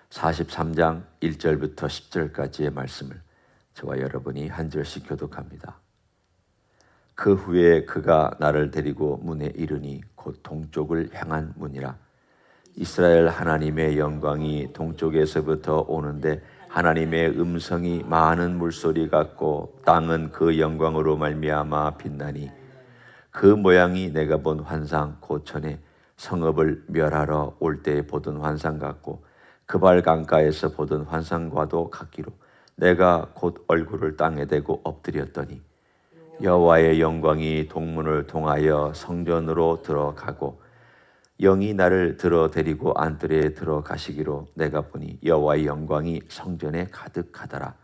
43장 1절부터 10절까지의 말씀을 저와 여러분이 한 절씩 교독합니다. 그 후에 그가 나를 데리고 문에 이르니 곧 동쪽을 향한 문이라. 이스라엘 하나님의 영광이 동쪽에서부터 오는데 하나님의 음성이 많은 물소리 같고 땅은 그 영광으로 말미암아 빛나니 그 모양이 내가 본 환상 곧 전에 성읍을 멸하러 올 때 보던 환상 같고 그발 강가에서 보던 환상과도 같기로 내가 곧 얼굴을 땅에 대고 엎드렸더니 여호와의 영광이 동문을 통하여 성전으로 들어가고 영이 나를 들어 데리고 안뜰에 들어가시기로 내가 보니 여호와의 영광이 성전에 가득하더라.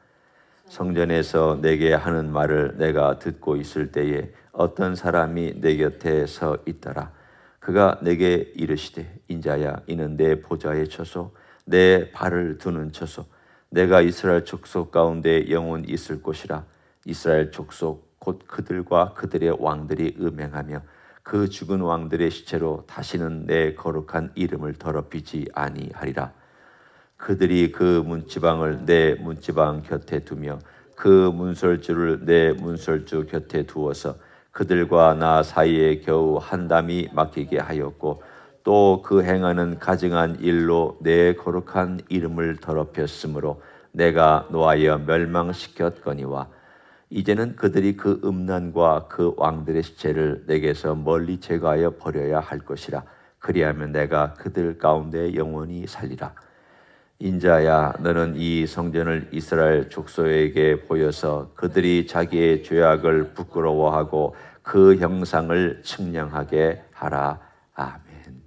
성전에서 내게 하는 말을 내가 듣고 있을 때에 어떤 사람이 내 곁에 서 있더라. 그가 내게 이르시되 인자야 이는 내 보좌의 처소 내 발을 두는 처소 내가 이스라엘 족속 가운데 영원히 있을 곳이라. 이스라엘 족속 곧 그들과 그들의 왕들이 음행하며 그 죽은 왕들의 시체로 다시는 내 거룩한 이름을 더럽히지 아니하리라. 그들이 그 문지방을 내 문지방 곁에 두며 그 문설주를 내 문설주 곁에 두어서 그들과 나 사이에 겨우 한 담이 막히게 하였고 또 그 행하는 가증한 일로 내 거룩한 이름을 더럽혔으므로 내가 노하여 멸망시켰거니와 이제는 그들이 그 음란과 그 왕들의 시체를 내게서 멀리 제거하여 버려야 할 것이라. 그리하면 내가 그들 가운데 영원히 살리라. 인자야 너는 이 성전을 이스라엘 족속에게 보여서 그들이 자기의 죄악을 부끄러워하고 그 형상을 측량하게 하라. 아멘.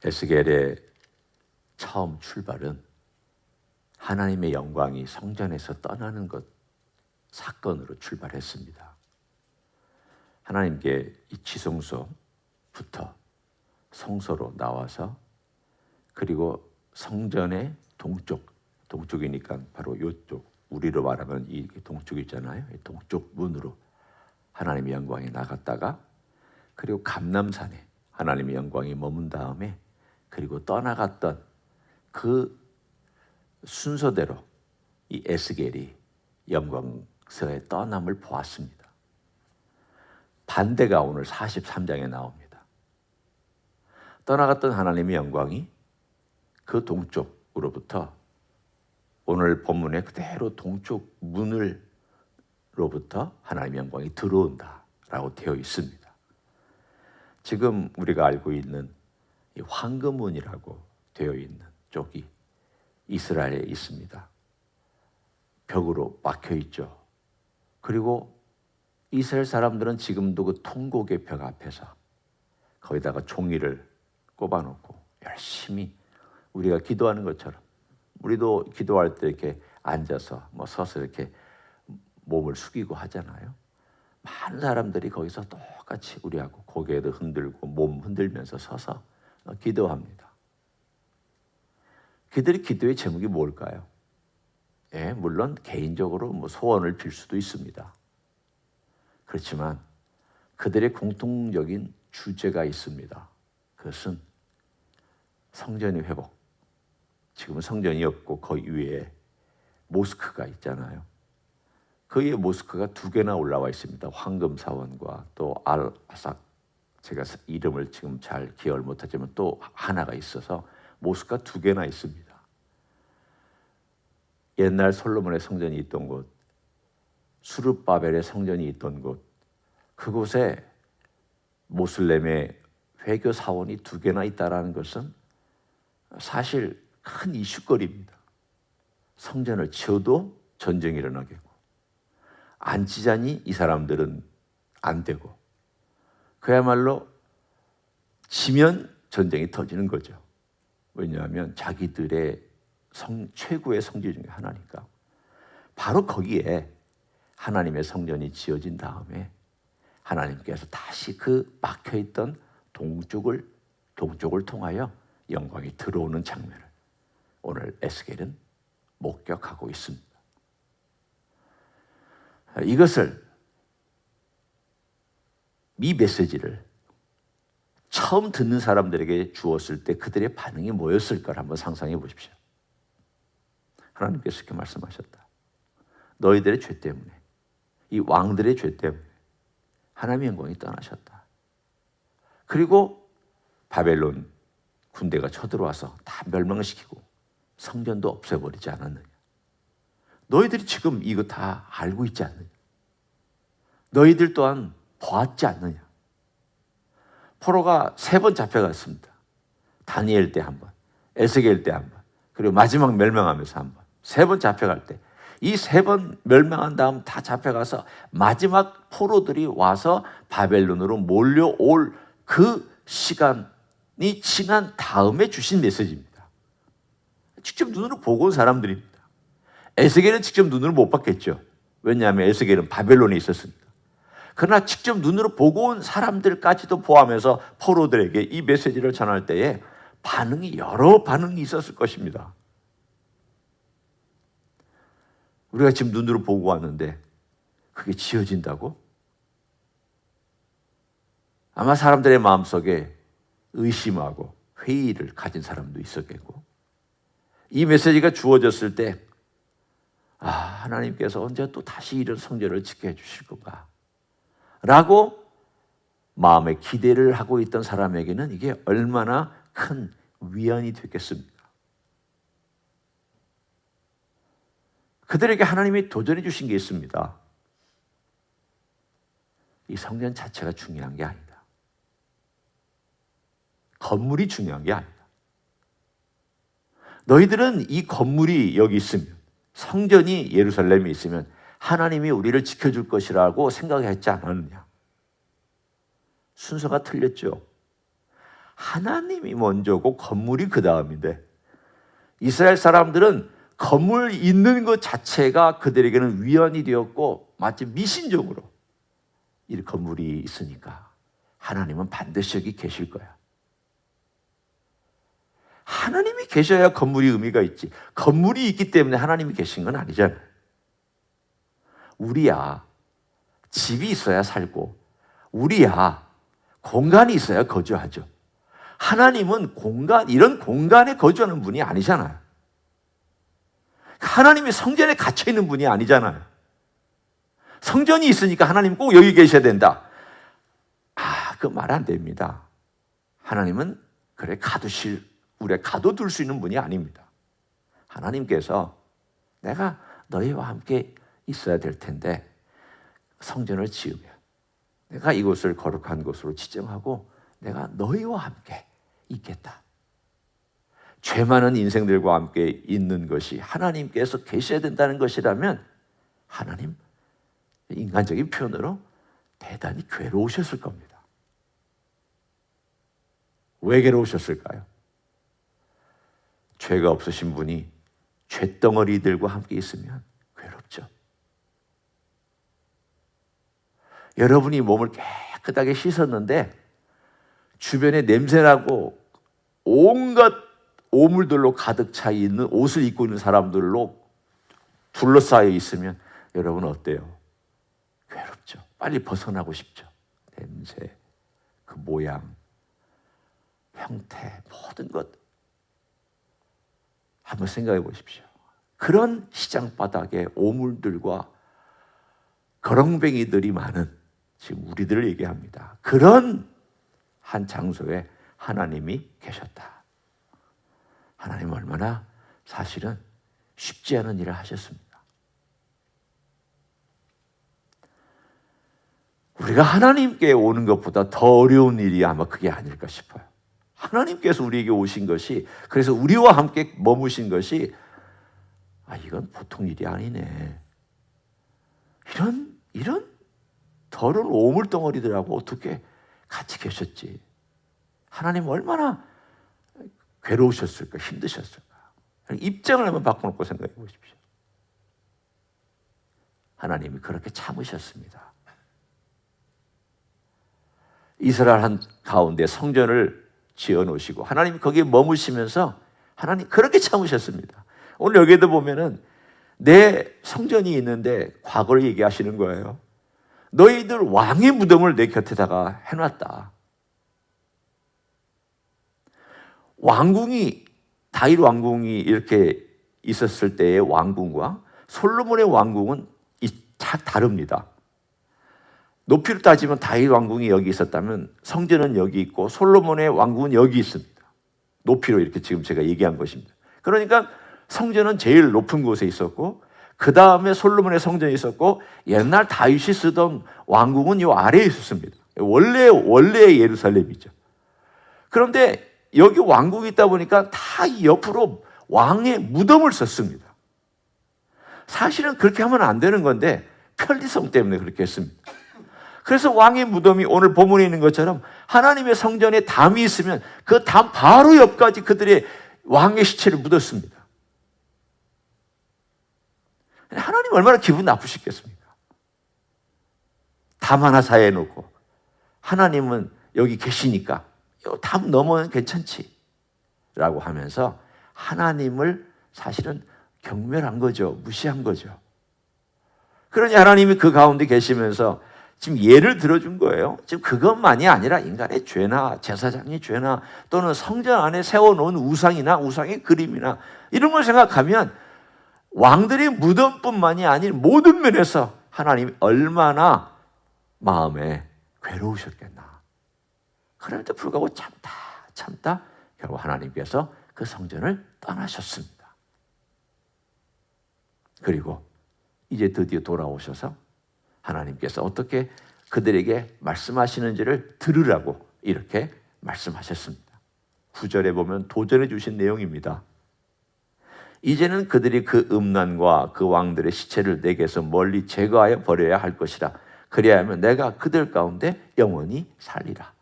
에스겔의 처음 출발은 하나님의 영광이 성전에서 떠나는 것 사건으로 출발했습니다. 하나님께 이 지성소부터 성소로 나와서 그리고 성전의 동쪽이니까 바로 이쪽 우리로 말하면 이 동쪽 있잖아요. 이 동쪽 문으로 하나님의 영광이 나갔다가 그리고 감람산에 하나님의 영광이 머문 다음에 그리고 떠나갔던 그 순서대로 이 에스겔이 영광서의 떠남을 보았습니다. 반대가 오늘 43장에 나옵니다. 떠나갔던 하나님의 영광이 그 동쪽으로부터 오늘 본문에 그대로 동쪽 문으로부터 하나님의 영광이 들어온다라고 되어 있습니다. 지금 우리가 알고 있는 이 황금문이라고 되어 있는 쪽이 이스라엘에 있습니다. 벽으로 막혀 있죠. 그리고 이스라엘 사람들은 지금도 그 통곡의 벽 앞에서 거기다가 종이를 꼽아놓고 열심히 우리가 기도하는 것처럼 우리도 기도할 때 이렇게 앉아서 서서 이렇게 몸을 숙이고 하잖아요. 많은 사람들이 거기서 똑같이 우리하고 고개도 흔들고 몸 흔들면서 서서 기도합니다. 그들의 기도의 제목이 뭘까요? 물론 개인적으로 소원을 빌 수도 있습니다. 그렇지만 그들의 공통적인 주제가 있습니다. 그것은 성전의 회복. 지금은 성전이 없고 그 위에 모스크가 있잖아요. 그 위에 모스크가 2개나 올라와 있습니다. 황금사원과 또 알아삭, 제가 이름을 지금 잘 기억을 못하지만 또 하나가 있어서 모스크가 2개나 있습니다. 옛날 솔로몬의 성전이 있던 곳, 수르바벨의 성전이 있던 곳, 그곳에 모슬렘의 회교 사원이 2개나 있다는 것은 사실 큰 이슈거리입니다. 성전을 지어도 전쟁이 일어나겠고 안 지자니 이 사람들은 안 되고 그야말로 지면 전쟁이 터지는 거죠. 왜냐하면 자기들의 최고의 성지 중에 하나니까. 바로 거기에 하나님의 성전이 지어진 다음에 하나님께서 다시 그 막혀있던 동쪽을 통하여 영광이 들어오는 장면을 오늘 에스겔은 목격하고 있습니다. 이 메시지를 처음 듣는 사람들에게 주었을 때 그들의 반응이 뭐였을까를 한번 상상해 보십시오. 하나님께서 이렇게 말씀하셨다. 너희들의 죄 때문에, 이 왕들의 죄 때문에 하나님의 영광이 떠나셨다. 그리고 바벨론 군대가 쳐들어와서 다 멸망시키고 성전도 없애버리지 않았느냐. 너희들이 지금 이거 다 알고 있지 않느냐. 너희들 또한 보았지 않느냐. 포로가 3번 잡혀갔습니다. 다니엘 때 한 번, 에스겔 때 한 번, 그리고 마지막 멸망하면서 한 번. 3번 잡혀갈 때, 이 3번 멸망한 다음 다 잡혀가서 마지막 포로들이 와서 바벨론으로 몰려올 그 시간이 지난 다음에 주신 메시지입니다. 직접 눈으로 보고 온 사람들입니다. 에스겔은 직접 눈으로 못 봤겠죠. 왜냐하면 에스겔은 바벨론에 있었으니까. 그러나 직접 눈으로 보고 온 사람들까지도 포함해서 포로들에게 이 메시지를 전할 때에 여러 반응이 있었을 것입니다. 우리가 지금 눈으로 보고 왔는데 그게 지어진다고? 아마 사람들의 마음속에 의심하고 회의를 가진 사람도 있었겠고, 이 메시지가 주어졌을 때 하나님께서 언제 또 다시 이런 성전을 짓게 해주실 건가 라고 마음에 기대를 하고 있던 사람에게는 이게 얼마나 큰 위안이 됐겠습니까? 그들에게 하나님이 도전해 주신 게 있습니다. 이 성전 자체가 중요한 게 아니다. 건물이 중요한 게 아니다. 너희들은 이 건물이 여기 있으면, 성전이 예루살렘에 있으면 하나님이 우리를 지켜줄 것이라고 생각했지 않았느냐? 순서가 틀렸죠. 하나님이 먼저고 건물이 그 다음인데, 이스라엘 사람들은 건물 있는 것 자체가 그들에게는 위안이 되었고, 마치 미신적으로 이 건물이 있으니까 하나님은 반드시 여기 계실 거야. 하나님이 계셔야 건물이 의미가 있지. 건물이 있기 때문에 하나님이 계신 건 아니잖아요. 우리야 집이 있어야 살고, 우리야 공간이 있어야 거주하죠. 하나님은 이런 공간에 거주하는 분이 아니잖아요. 하나님이 성전에 갇혀 있는 분이 아니잖아요. 성전이 있으니까 하나님 꼭 여기 계셔야 된다. 그 말 안 됩니다. 하나님은 우리가 가둬둘 수 있는 분이 아닙니다. 하나님께서 내가 너희와 함께 있어야 될 텐데 성전을 지으면 내가 이곳을 거룩한 곳으로 지정하고 내가 너희와 함께 있겠다. 죄 많은 인생들과 함께 있는 것이 하나님께서 계셔야 된다는 것이라면 하나님, 인간적인 표현으로 대단히 괴로우셨을 겁니다. 왜 괴로우셨을까요? 죄가 없으신 분이 죄덩어리들과 함께 있으면 괴롭죠. 여러분이 몸을 깨끗하게 씻었는데 주변에 냄새나고 온갖 오물들로 가득 차 있는 옷을 입고 있는 사람들로 둘러싸여 있으면 여러분 어때요? 괴롭죠. 빨리 벗어나고 싶죠. 냄새, 그 모양, 형태, 모든 것 한번 생각해 보십시오. 그런 시장 바닥에 오물들과 거렁뱅이들이 많은, 지금 우리들을 얘기합니다. 그런 한 장소에 하나님이 계셨다. 하나님 얼마나 사실은 쉽지 않은 일을 하셨습니다. 우리가 하나님께 오는 것보다 더 어려운 일이 아마 그게 아닐까 싶어요. 하나님께서 우리에게 오신 것이, 그래서 우리와 함께 머무신 것이 이건 보통 일이 아니네. 이런 더러운 오물덩어리들하고 어떻게 같이 계셨지? 하나님 얼마나 괴로우셨을까, 힘드셨을까? 입장을 한번 바꿔놓고 생각해 보십시오. 하나님이 그렇게 참으셨습니다. 이스라엘 한 가운데 성전을 지어놓으시고 하나님이 거기에 머무시면서 하나님 그렇게 참으셨습니다. 오늘 여기에도 보면은 내 성전이 있는데 과거를 얘기하시는 거예요. 너희들 왕의 무덤을 내 곁에다가 해놨다. 왕궁이 다윗 왕궁이 이렇게 있었을 때의 왕궁과 솔로몬의 왕궁은 다릅니다. 높이로 따지면 다윗 왕궁이 여기 있었다면 성전은 여기 있고 솔로몬의 왕궁은 여기 있습니다. 높이로 이렇게 지금 제가 얘기한 것입니다. 그러니까 성전은 제일 높은 곳에 있었고 그 다음에 솔로몬의 성전이 있었고 옛날 다윗이 쓰던 왕궁은 이 아래에 있었습니다. 원래의 예루살렘이죠. 그런데 여기 왕궁이 있다 보니까 다 옆으로 왕의 무덤을 썼습니다. 사실은 그렇게 하면 안 되는 건데 편리성 때문에 그렇게 했습니다. 그래서 왕의 무덤이 오늘 본문에 있는 것처럼 하나님의 성전에 담이 있으면 그 담 바로 옆까지 그들의 왕의 시체를 묻었습니다. 하나님 얼마나 기분 나쁘시겠습니까? 담 하나 사이에 놓고 하나님은 여기 계시니까 담 넘어는 괜찮지 라고 하면서 하나님을 사실은 경멸한 거죠. 무시한 거죠. 그러니 하나님이 그 가운데 계시면서 지금 예를 들어준 거예요. 지금 그것만이 아니라 인간의 죄나 제사장의 죄나 또는 성전 안에 세워놓은 우상이나 우상의 그림이나 이런 걸 생각하면 왕들의 무덤뿐만이 아닌 모든 면에서 하나님이 얼마나 마음에 괴로우셨겠나. 그럼에도 불구하고 참다 결국 하나님께서 그 성전을 떠나셨습니다. 그리고 이제 드디어 돌아오셔서 하나님께서 어떻게 그들에게 말씀하시는지를 들으라고 이렇게 말씀하셨습니다. 9절에 보면 도전해 주신 내용입니다. 이제는 그들이 그 음란과 그 왕들의 시체를 내게서 멀리 제거하여 버려야 할 것이라. 그리하면 내가 그들 가운데 영원히 살리라.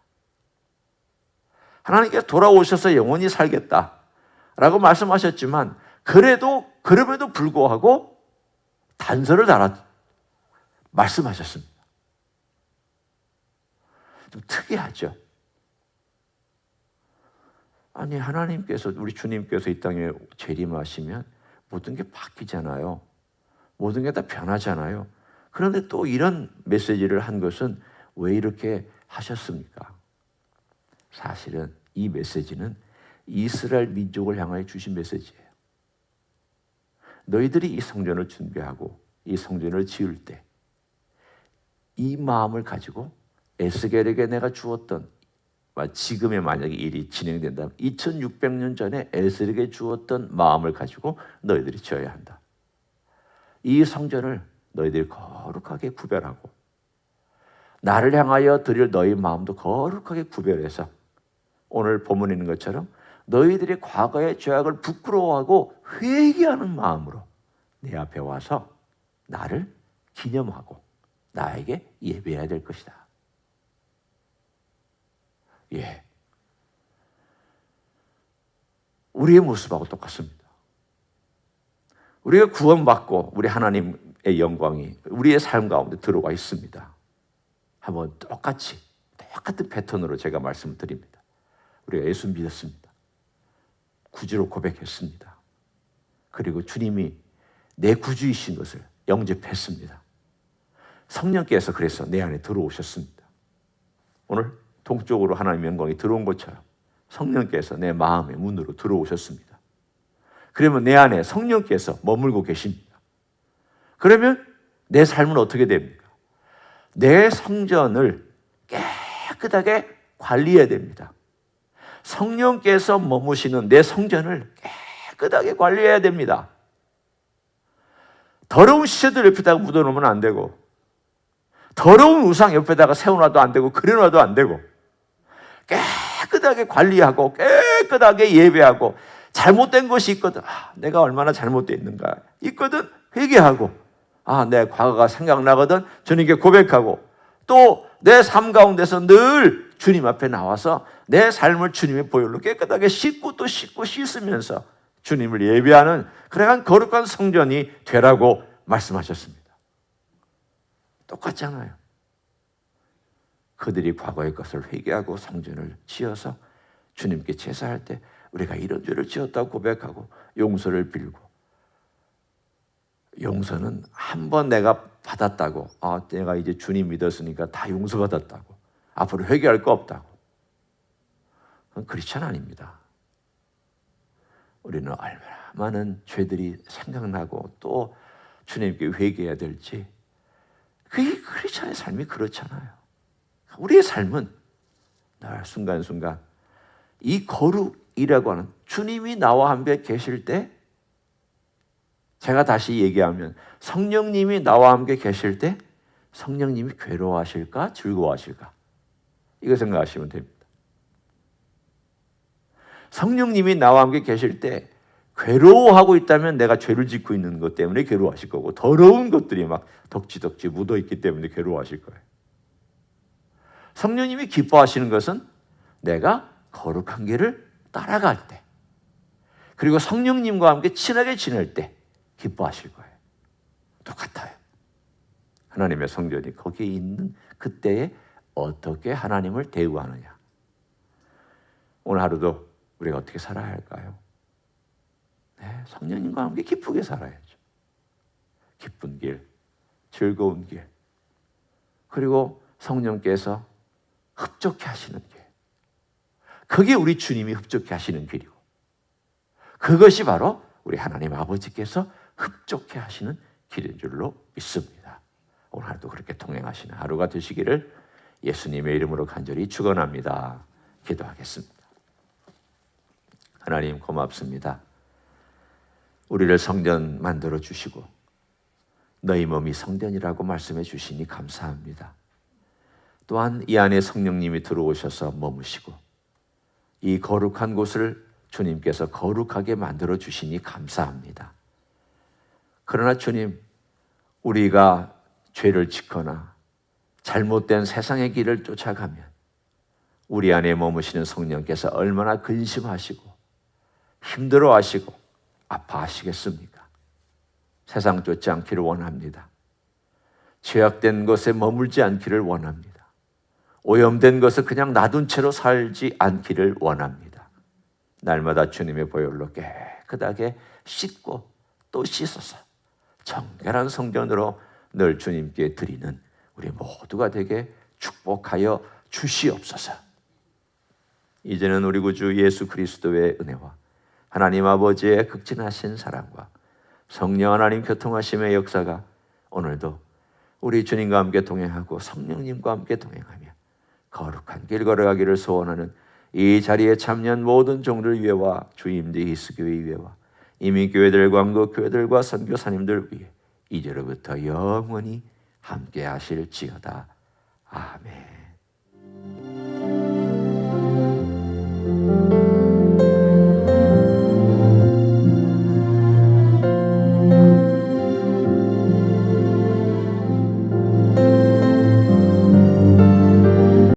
하나님께서 돌아오셔서 영원히 살겠다라고 말씀하셨지만 그럼에도 불구하고 단서를 말씀하셨습니다. 좀 특이하죠. 아니 하나님께서 우리 주님께서 이 땅에 재림하시면 모든 게 바뀌잖아요. 모든 게 다 변하잖아요. 그런데 또 이런 메시지를 한 것은 왜 이렇게 하셨습니까? 사실은 이 메시지는 이스라엘 민족을 향하여 주신 메시지예요. 너희들이 이 성전을 준비하고 이 성전을 지을 때 이 마음을 가지고 에스겔에게 내가 주었던 지금의 만약에 일이 진행된다면 2600년 전에 에스겔에게 주었던 마음을 가지고 너희들이 지어야 한다. 이 성전을 너희들이 거룩하게 구별하고 나를 향하여 드릴 너희 마음도 거룩하게 구별해서 오늘 본문에 있는 것처럼 너희들이 과거의 죄악을 부끄러워하고 회개하는 마음으로 내 앞에 와서 나를 기념하고 나에게 예배해야 될 것이다. 예, 우리의 모습하고 똑같습니다. 우리가 구원받고 우리 하나님의 영광이 우리의 삶 가운데 들어와 있습니다. 한번 똑같은 패턴으로 제가 말씀을 드립니다. 우리가 예수 믿었습니다. 구주로 고백했습니다. 그리고 주님이 내 구주이신 것을 영접했습니다. 성령께서 그래서 내 안에 들어오셨습니다. 오늘 동쪽으로 하나님의 영광이 들어온 것처럼 성령께서 내 마음의 문으로 들어오셨습니다. 그러면 내 안에 성령께서 머물고 계십니다. 그러면 내 삶은 어떻게 됩니까? 내 성전을 깨끗하게 관리해야 됩니다. 성령께서 머무시는 내 성전을 깨끗하게 관리해야 됩니다. 더러운 시체들 옆에다가 묻어놓으면 안 되고 더러운 우상 옆에다가 세워놔도 안 되고 그려놔도 안 되고 깨끗하게 관리하고 깨끗하게 예배하고 잘못된 것이 있거든 내가 얼마나 잘못되어 있는가 있거든 회개하고 내 과거가 생각나거든 주님께 고백하고 또 내 삶 가운데서 늘 주님 앞에 나와서 내 삶을 주님의 보혈로 깨끗하게 씻고 또 씻고 씻으면서 주님을 예배하는 그러한 거룩한 성전이 되라고 말씀하셨습니다. 똑같잖아요. 그들이 과거의 것을 회개하고 성전을 지어서 주님께 제사할 때 우리가 이런 죄를 지었다고 고백하고 용서를 빌고 용서는 한 번 내가 받았다고 내가 이제 주님 믿었으니까 다 용서받았다고 앞으로 회개할 거 없다고 그건 크리스찬 아닙니다. 우리는 얼마나 많은 죄들이 생각나고 또 주님께 회개해야 될지. 그게 크리스찬의 삶이 그렇잖아요. 우리의 삶은 늘 순간순간 이 거룩이라고 하는, 주님이 나와 함께 계실 때, 제가 다시 얘기하면 성령님이 나와 함께 계실 때 성령님이 괴로워하실까 즐거워하실까, 이거 생각하시면 됩니다. 성령님이 나와 함께 계실 때 괴로워하고 있다면 내가 죄를 짓고 있는 것 때문에 괴로워하실 거고, 더러운 것들이 막 덕지덕지 묻어있기 때문에 괴로워하실 거예요. 성령님이 기뻐하시는 것은 내가 거룩한 길을 따라갈 때, 그리고 성령님과 함께 친하게 지낼 때 기뻐하실 거예요. 똑같아요. 하나님의 성전이 거기에 있는 그때에 어떻게 하나님을 대우하느냐. 오늘 하루도 우리가 어떻게 살아야 할까요? 네, 성령님과 함께 기쁘게 살아야죠. 기쁜 길, 즐거운 길, 그리고 성령께서 흡족해 하시는 길. 그게 우리 주님이 흡족해 하시는 길이고, 그것이 바로 우리 하나님 아버지께서 흡족해 하시는 길인 줄로 믿습니다. 오늘 하루도 그렇게 동행하시는 하루가 되시기를 예수님의 이름으로 간절히 축원합니다. 기도하겠습니다. 하나님 고맙습니다. 우리를 성전 만들어 주시고 너희 몸이 성전이라고 말씀해 주시니 감사합니다. 또한 이 안에 성령님이 들어오셔서 머무시고 이 거룩한 곳을 주님께서 거룩하게 만들어 주시니 감사합니다. 그러나 주님, 우리가 죄를 짓거나 잘못된 세상의 길을 쫓아가면 우리 안에 머무시는 성령께서 얼마나 근심하시고 힘들어하시고 아파하시겠습니까? 세상 쫓지 않기를 원합니다. 죄악된 것에 머물지 않기를 원합니다. 오염된 것을 그냥 놔둔 채로 살지 않기를 원합니다. 날마다 주님의 보혈로 깨끗하게 씻고 또 씻어서 정결한 성전으로 늘 주님께 드리는 우리 모두가 되게 축복하여 주시옵소서. 이제는 우리 구주 예수 그리스도의 은혜와 하나님 아버지의 극진하신 사랑과 성령 하나님 교통하심의 역사가 오늘도 우리 주님과 함께 동행하고 성령님과 함께 동행하며 거룩한 길 걸어가기를 소원하는 이 자리에 참여한 모든 종들 위에와 주임대 히스교회 위에와 이민교회들, 광고교회들과 선교사님들 위에 이제로부터 영원히 함께 하실지어다. 아멘.